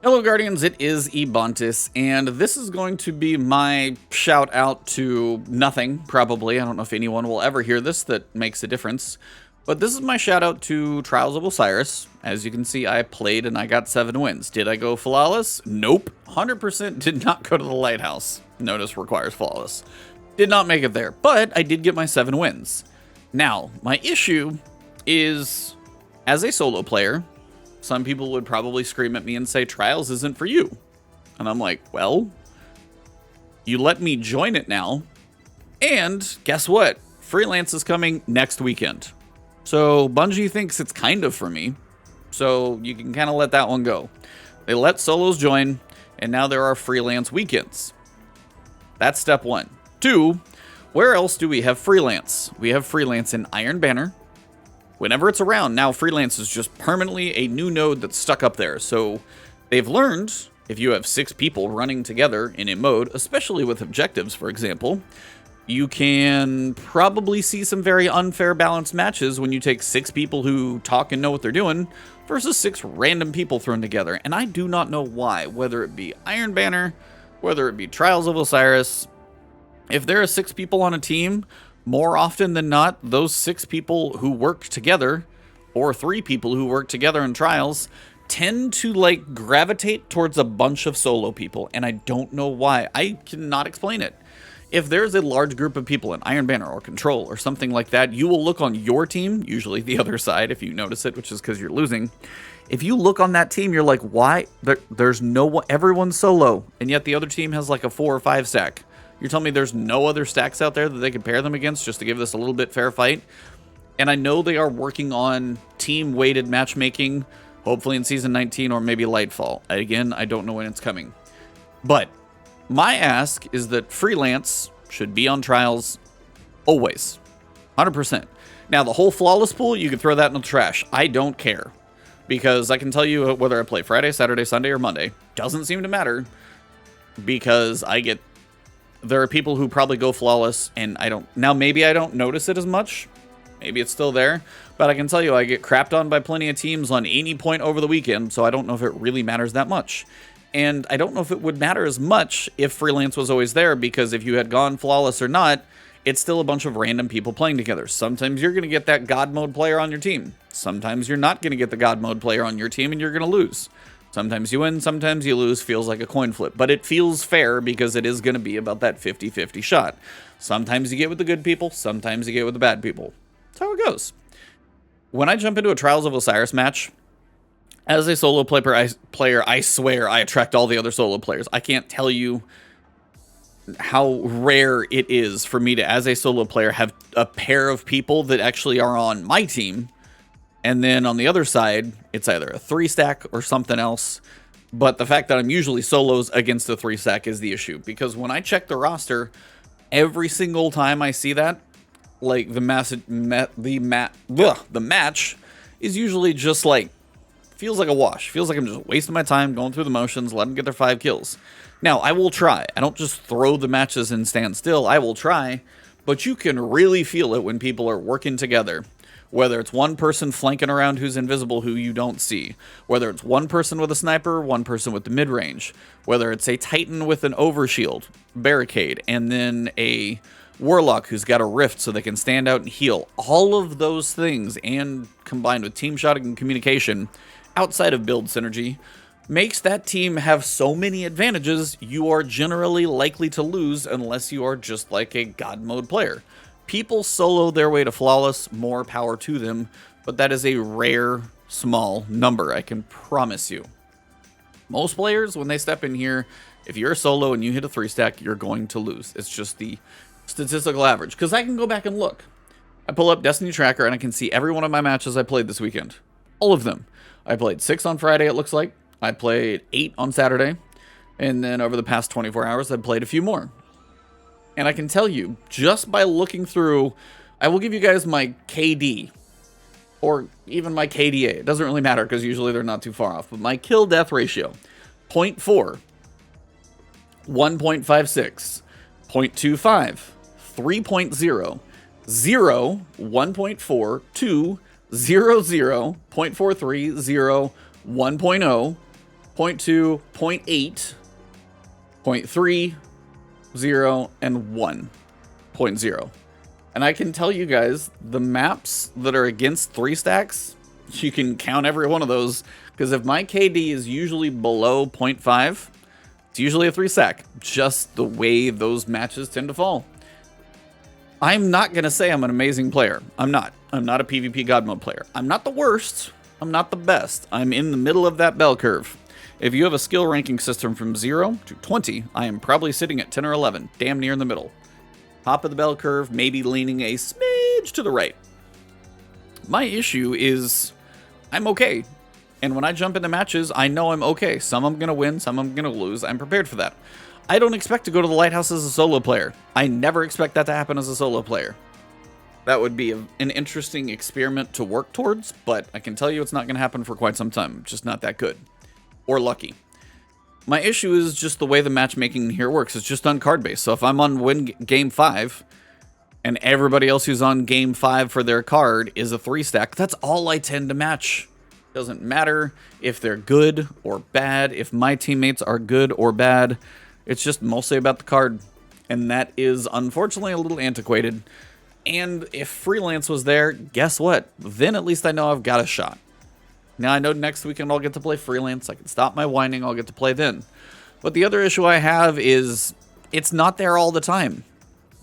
Hello Guardians, it is Ebontis, and this is going to be my shout out to nothing, probably. I don't know if anyone will ever hear this that makes a difference. But this is my shout out to Trials of Osiris. As you can see, I played and I got 7 wins. Did I go flawless? Nope. 100% did not go to the lighthouse. Notice requires flawless. Did not make it there, but I did get my 7 wins. Now, my issue is, as a solo player, some people would probably scream at me and say, Trials isn't for you. And I'm like, well, you let me join it now. And guess what? Freelance is coming next weekend. So Bungie thinks it's kind of for me. So you can kind of let that one go. They let solos join, and now there are freelance weekends. That's step 1. 2, where else do we have freelance? We have freelance in Iron Banner. Whenever it's around, now freelance is just permanently a new node that's stuck up there. So they've learned, if you have 6 people running together in a mode, especially with objectives, for example, you can probably see some very unfair balanced matches when you take 6 people who talk and know what they're doing versus 6 random people thrown together. And I do not know why, whether it be Iron Banner, whether it be Trials of Osiris. If there are 6 people on a team, more often than not, those 6 people who work together, or 3 people who work together in Trials, tend to like gravitate towards a bunch of solo people, and I don't know why. I cannot explain it. If there's a large group of people in Iron Banner or Control or something like that, you will look on your team, usually the other side if you notice it, which is because you're losing. If you look on that team, you're like, why? There's no one, everyone's solo, and yet the other team has like a 4 or 5 stack. You're telling me there's no other stacks out there that they can pair them against just to give this a little bit fair fight? And I know they are working on team-weighted matchmaking, hopefully in Season 19 or maybe Nightfall. Again, I don't know when it's coming. But my ask is that freelance should be on Trials always. 100%. Now, the whole flawless pool, you can throw that in the trash. I don't care. Because I can tell you whether I play Friday, Saturday, Sunday, or Monday. Doesn't seem to matter. Because there are people who probably go flawless, and I don't. Now, maybe I don't notice it as much. Maybe it's still there. But I can tell you, I get crapped on by plenty of teams on any point over the weekend, so I don't know if it really matters that much. And I don't know if it would matter as much if freelance was always there, because if you had gone flawless or not, it's still a bunch of random people playing together. Sometimes you're going to get that God mode player on your team. Sometimes you're not going to get the God mode player on your team, and you're going to lose. Sometimes you win, sometimes you lose. Feels like a coin flip. But it feels fair because it is going to be about that 50-50 shot. Sometimes you get with the good people, sometimes you get with the bad people. That's how it goes. When I jump into a Trials of Osiris match, as a solo player, I swear I attract all the other solo players. I can't tell you how rare it is for me to, as a solo player, have a pair of people that actually are on my team. And then on the other side, it's either a 3-stack or something else. But the fact that I'm usually solos against a 3-stack is the issue. Because when I check the roster, every single time I see that, like the match is usually just like, feels like a wash. Feels like I'm just wasting my time going through the motions, let them get their 5 kills. Now, I will try. I don't just throw the matches and stand still. I will try. But you can really feel it when people are working together. Whether it's one person flanking around who's invisible who you don't see. Whether it's one person with a sniper, one person with the mid-range. Whether it's a Titan with an overshield, barricade, and then a Warlock who's got a rift so they can stand out and heal. All of those things, and combined with team shot and communication, outside of build synergy, makes that team have so many advantages you are generally likely to lose unless you are just like a God mode player. People solo their way to flawless, more power to them, but that is a rare, small number, I can promise you. Most players, when they step in here, if you're a solo and you hit a 3-stack, you're going to lose. It's just the statistical average, because I can go back and look. I pull up Destiny Tracker and I can see every one of my matches I played this weekend. All of them. I played 6 on Friday, it looks like. I played 8 on Saturday. And then over the past 24 hours, I've played a few more. And I can tell you, just by looking through, I will give you guys my KD, or even my KDA. It doesn't really matter, because usually they're not too far off. But my kill-death ratio, 0.4, 1.56, 0.25, 3.0, 0, 1.4, 2, 0, 0, 0.43, 0, 1.0, 0.2, 0.8, 0.3, 0, and 1.0. And I can tell you guys, the maps that are against 3 stacks, you can count every one of those, because if my KD is usually below 0.5, it's usually a 3 stack, just the way those matches tend to fall. I'm not going to say I'm an amazing player. I'm not. I'm not a PvP God mode player. I'm not the worst. I'm not the best. I'm in the middle of that bell curve. If you have a skill ranking system from 0 to 20, I am probably sitting at 10 or 11, damn near in the middle. Top of the bell curve, maybe leaning a smidge to the right. My issue is I'm okay. And when I jump into matches, I know I'm okay. Some I'm going to win, some I'm going to lose. I'm prepared for that. I don't expect to go to the Lighthouse as a solo player. I never expect that to happen as a solo player. That would be an interesting experiment to work towards, but I can tell you it's not going to happen for quite some time. I'm just not that good. Or lucky. My issue is just the way the matchmaking here works. It's just on card base. So if I'm on game 5, and everybody else who's on game 5 for their card is a 3 stack, that's all I tend to match. Doesn't matter if they're good or bad, if my teammates are good or bad. It's just mostly about the card. And that is unfortunately a little antiquated. And if Freelance was there, guess what? Then at least I know I've got a shot. Now I know next weekend I'll get to play Freelance. I can stop my whining. I'll get to play then. But the other issue I have is it's not there all the time.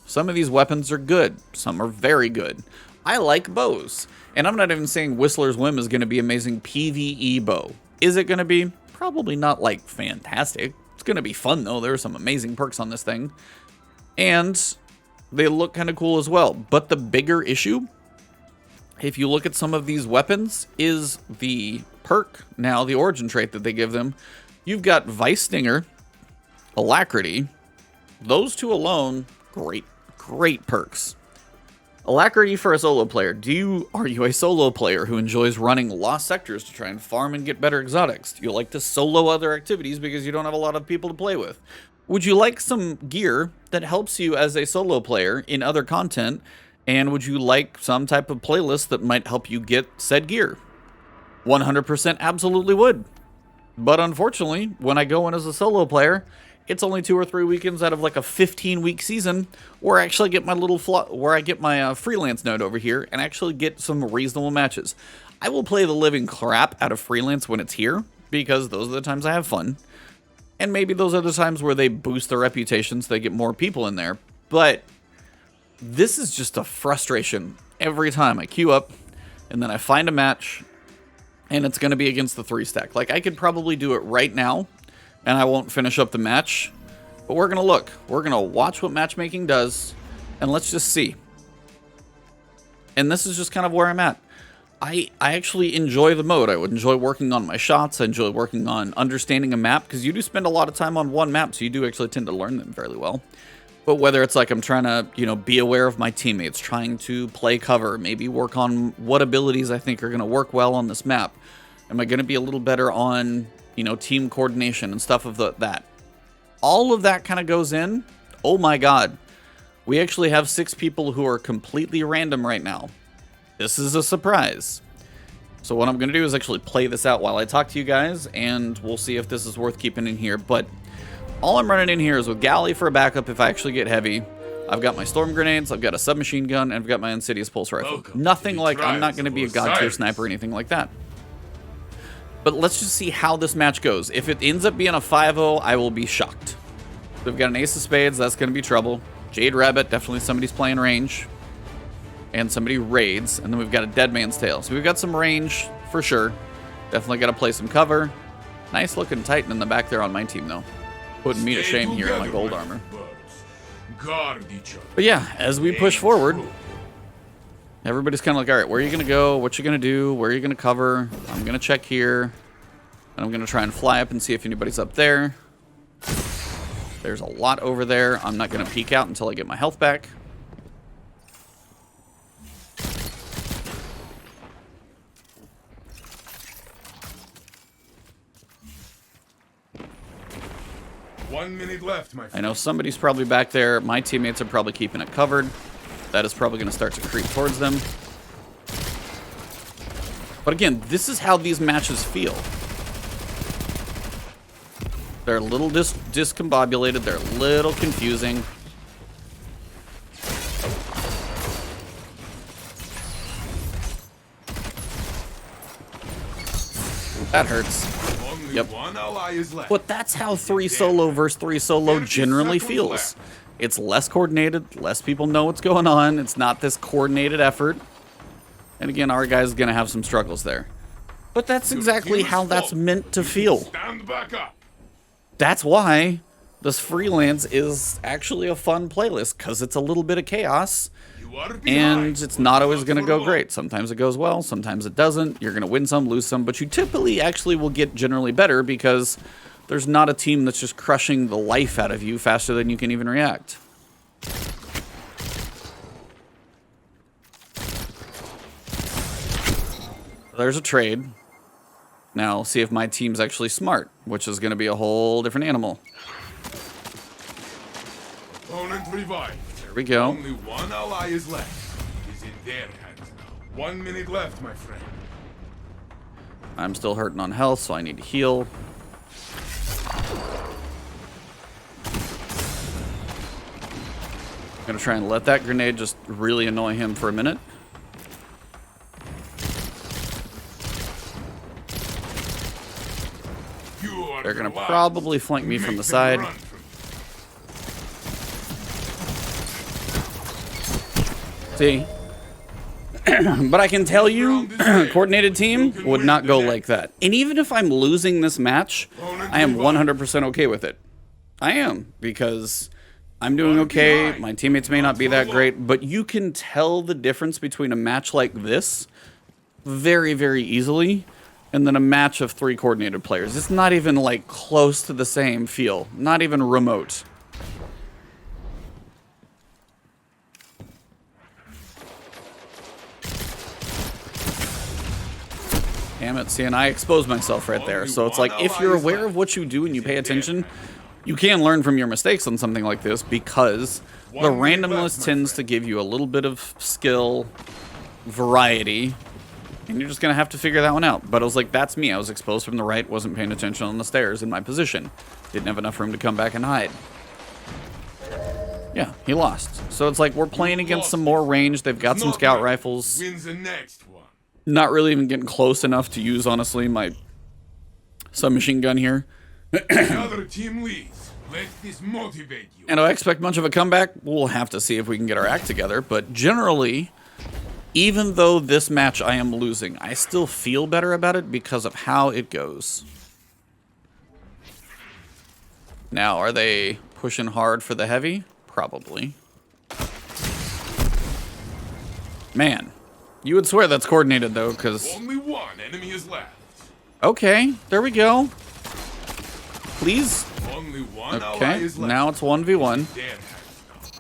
Some of these weapons are good. Some are very good. I like bows. And I'm not even saying Whistler's Whim is going to be amazing PvE bow. Is it going to be? Probably not like fantastic. It's going to be fun though. There are some amazing perks on this thing. And they look kind of cool as well. But the bigger issue, if you look at some of these weapons, is the perk, now the origin trait that they give them. You've got Vice Stinger, Alacrity. Those two alone, great perks. Alacrity for a solo player. Are you a solo player who enjoys running lost sectors to try and farm and get better exotics? Do you like to solo other activities because you don't have a lot of people to play with? Would you like some gear that helps you as a solo player in other content? And would you like some type of playlist that might help you get said gear? 100% absolutely would. But unfortunately, when I go in as a solo player, it's only 2 or 3 weekends out of like a 15-week season where I actually get my freelance node over here and actually get some reasonable matches. I will play the living crap out of freelance when it's here because those are the times I have fun. And maybe those are the times where they boost their reputation so they get more people in there. But this is just a frustration every time I queue up and then I find a match and it's going to be against the 3 stack. Like I could probably do it right now and I won't finish up the match, but we're going to look. We're going to watch what matchmaking does and let's just see. And this is just kind of where I'm at. I actually enjoy the mode. I would enjoy working on my shots. I enjoy working on understanding a map because you do spend a lot of time on one map, so you do actually tend to learn them fairly well. But whether it's like I'm trying to, be aware of my teammates, trying to play cover, maybe work on what abilities I think are going to work well on this map. Am I going to be a little better on, team coordination and stuff of that? All of that kind of goes in. Oh my God. We actually have 6 people who are completely random right now. This is a surprise. So what I'm going to do is actually play this out while I talk to you guys, and we'll see if this is worth keeping in here. But all I'm running in here is with Galley for a backup if I actually get heavy. I've got my storm grenades, I've got a submachine gun, and I've got my Insidious pulse rifle. Nothing like, I'm not going to be a god tier sniper or anything like that. But let's just see how this match goes. If it ends up being a 5-0, I will be shocked. We've got an Ace of Spades, that's going to be trouble. Jade Rabbit, definitely somebody's playing range. And somebody raids, and then we've got a Dead Man's Tale. So we've got some range, for sure. Definitely got to play some cover. Nice looking Titan in the back there on my team, though. Putting me to shame here in my gold armor. But yeah, as we push forward, everybody's kind of like, all right, where are you going to go? What you going to do? Where are you going to cover? I'm going to check here. And I'm going to try and fly up and see if anybody's up there. There's a lot over there. I'm not going to peek out until I get my health back. One minute left, my friend. I know somebody's probably back there. My teammates are probably keeping it covered. That is probably going to start to creep towards them. But again, this is how these matches feel. They're a little discombobulated. They're a little confusing. That hurts. Yep. But that's how 3 solo versus 3 solo generally feels. It's less coordinated, less people know what's going on. It's not this coordinated effort. And again, our guy's going to have some struggles there. But that's exactly how that's meant to feel. That's why this Freelance is actually a fun playlist, because it's a little bit of chaos. And it's not always going to go great. Sometimes it goes well, sometimes it doesn't. You're going to win some, lose some, but you typically actually will get generally better because there's not a team that's just crushing the life out of you faster than you can even react. There's a trade. Now, see if my team's actually smart, which is going to be a whole different animal. Opponent revived. There we go. Only one ally is left. He's in their hands now. 1 minute left, my friend. I'm still hurting on health, so I need to heal. I'm going to try and let that grenade just really annoy him for a minute. They're going to probably flank me from the side. See? But I can tell you, coordinated team would not go like that. And even if I'm losing this match, I am 100% okay with it. I am, because I'm doing okay. My teammates may not be that great, but you can tell the difference between a match like this very, very easily and then a match of 3 coordinated players. It's not even like close to the same feel, not even remote. Damn it, see, and I exposed myself right there. So it's like, if you're aware of what you do and you pay attention, you can learn from your mistakes on something like this, because the randomness tends to give you a little bit of skill, variety, and you're just going to have to figure that one out. But I was like, that's me. I was exposed from the right, wasn't paying attention on the stairs in my position. Didn't have enough room to come back and hide. Yeah, he lost. So it's like, we're playing against some more range. They've got some scout rifles. Not really even getting close enough to use, honestly, my submachine gun here. Another team leads. Let this motivate you. And I expect much of a comeback. We'll have to see if we can get our act together. But generally, even though this match I am losing, I still feel better about it because of how it goes. Now, are they pushing hard for the heavy? Probably. Man. You would swear that's coordinated, though, because... Only one enemy is left. Okay, there we go. Please. Only one Okay, now it's 1v1.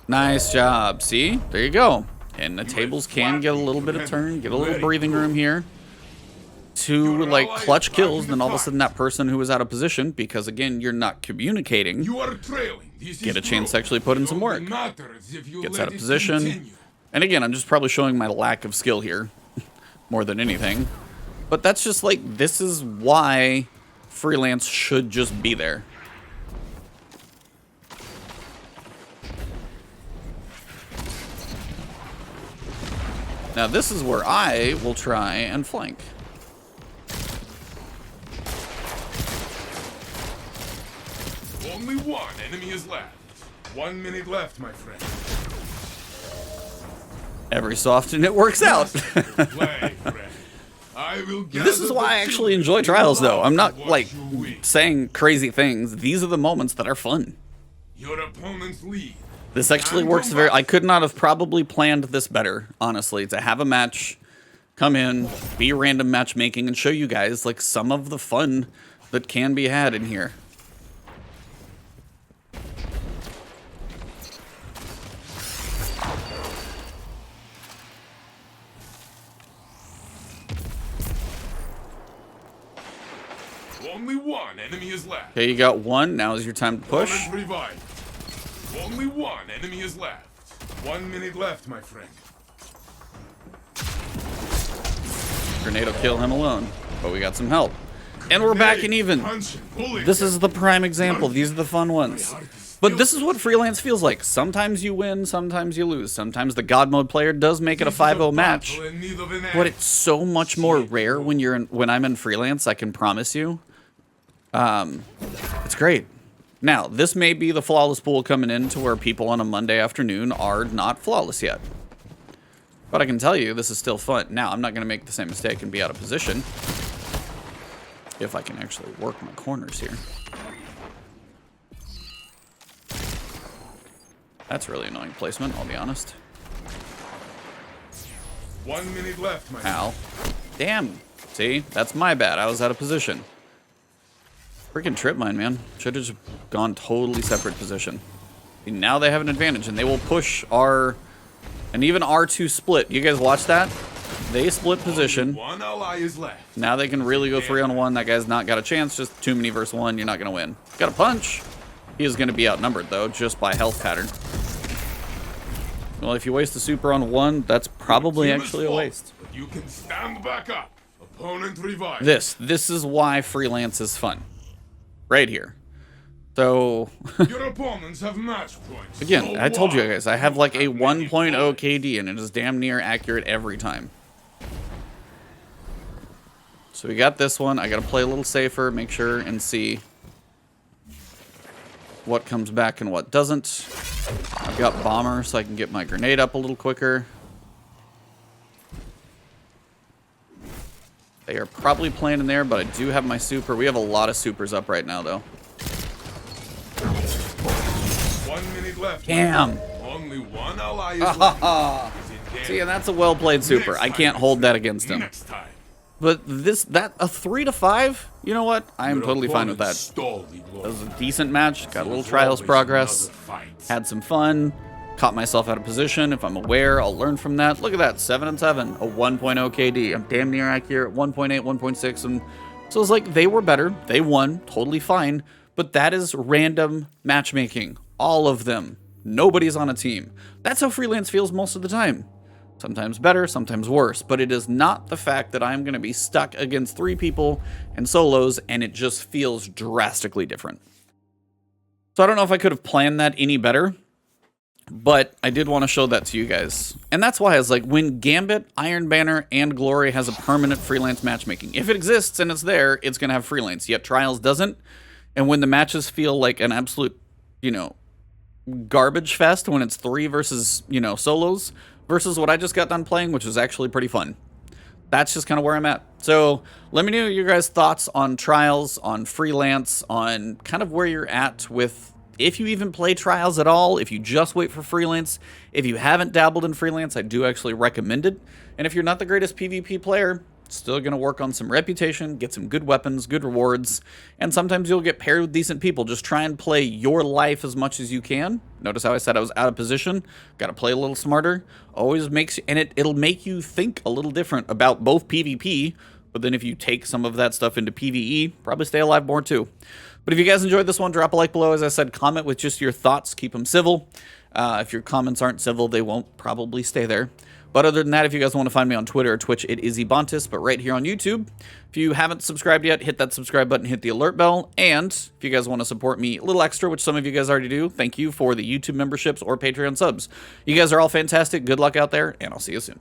Nice job. See? There you go. And the tables can get a little bit of turn, get a little breathing room here. 2, like, clutch kills, then all of a sudden that person who was out of position, because, again, you're not communicating, get a chance to actually put in some work. Gets out of position. And again, I'm just probably showing my lack of skill here, more than anything. But that's just like, this is why Freelance should just be there. Now this is where I will try and flank. Only one enemy is left. 1 minute left, my friend. Every so often it works out. Play, This is why I actually enjoy Trials, though. I'm not, like, saying crazy things. These are the moments that are fun. Your opponent's lead. This actually works very... I could not have probably planned this better, honestly. To have a match, come in, be random matchmaking, and show you guys, like, some of the fun that can be had in here. Only one enemy is left. Okay, you got 1. Now is your time to push. Only one enemy is left. 1 minute left, my friend. Grenade will kill him alone, but we got some help. And we're back and even. Punch and bullet. This is the prime example. These are the fun ones. But this is what freelance feels like. Sometimes you win, sometimes you lose. Sometimes the God mode player does make it a 5-0 match. But it's so much more rare when I'm in freelance, I can promise you. It's great. Now, this may be the flawless pool coming in to where people on a Monday afternoon are not flawless yet. But I can tell you, this is still fun. Now, I'm not going to make the same mistake and be out of position. If I can actually work my corners here. That's really annoying placement, I'll be honest. 1 minute left, my Ow. Damn. See? That's my bad. I was out of position. Freaking trip mine, man. Should have just gone totally separate position. And now they have an advantage, and they will push our... And even R2 split. You guys watch that? They split position. One ally is left. Now they can really go 3-on-1. That guy's not got a chance. Just 2 many versus 1. You're not going to win. Got a punch. He is going to be outnumbered, though, just by health pattern. Well, if you waste a super on 1, that's probably actually a waste. But you can stand back up. Opponent revived. This is why freelance is fun. Right here. So, Your opponents have match points. again, So I told you why? guys, I have like a 1.0 KD, and it is damn near accurate every time. So we got this one. I got to play a little safer, make sure and see what comes back and what doesn't. I've got bomber, so I can get my grenade up a little quicker. They are probably playing in there, but I do have my super. We have a lot of supers up right now, though. 1 minute left. Damn. Only one ally is left. See, and that's a well-played super. I can't hold that against him. Next time. But a 3 to 5, you know what? I am Your totally fine with that. opponent stole the glory. That was a decent match. Got a little There's trials always progress. another fight. Had some fun. Caught myself out of position. If I'm aware, I'll learn from that. Look at that, 7 and 7, a 1.0 KD. I'm damn near accurate, 1.8, 1.6, and so it's like they were better. They won, totally fine. But that is random matchmaking. All of them. Nobody's on a team. That's how freelance feels most of the time. Sometimes better, sometimes worse, but it is not the fact that I'm going to be stuck against 3 people and solos, and it just feels drastically different. So I don't know if I could have planned that any better, but I did want to show that to you guys. And that's why I was like, when Gambit, Iron Banner, and Glory has a permanent freelance matchmaking, if it exists and it's there, it's going to have freelance, yet Trials doesn't. And when the matches feel like an absolute, you know, garbage fest, when it's 3 versus, you know, solos, versus what I just got done playing, which was actually pretty fun. That's just kind of where I'm at. So let me know your guys' thoughts on Trials, on freelance, on kind of where you're at with, if you even play Trials at all, if you just wait for freelance. If you haven't dabbled in freelance, I do actually recommend it. And if you're not the greatest PvP player, still going to work on some reputation, get some good weapons, good rewards, and sometimes you'll get paired with decent people. Just try and play your life as much as you can. Notice how I said I was out of position. Got to play a little smarter. Always makes, and it'll make you think a little different about both PvP, but then if you take some of that stuff into PvE, probably stay alive more too. But if you guys enjoyed this one, drop a like below. As I said, comment with just your thoughts. Keep them civil. If your comments aren't civil, they won't probably stay there. But other than that, if you guys want to find me on Twitter or Twitch, it is Ebontis. But right here on YouTube, if you haven't subscribed yet, hit that subscribe button, hit the alert bell. And if you guys want to support me a little extra, which some of you guys already do, thank you for the YouTube memberships or Patreon subs. You guys are all fantastic. Good luck out there, and I'll see you soon.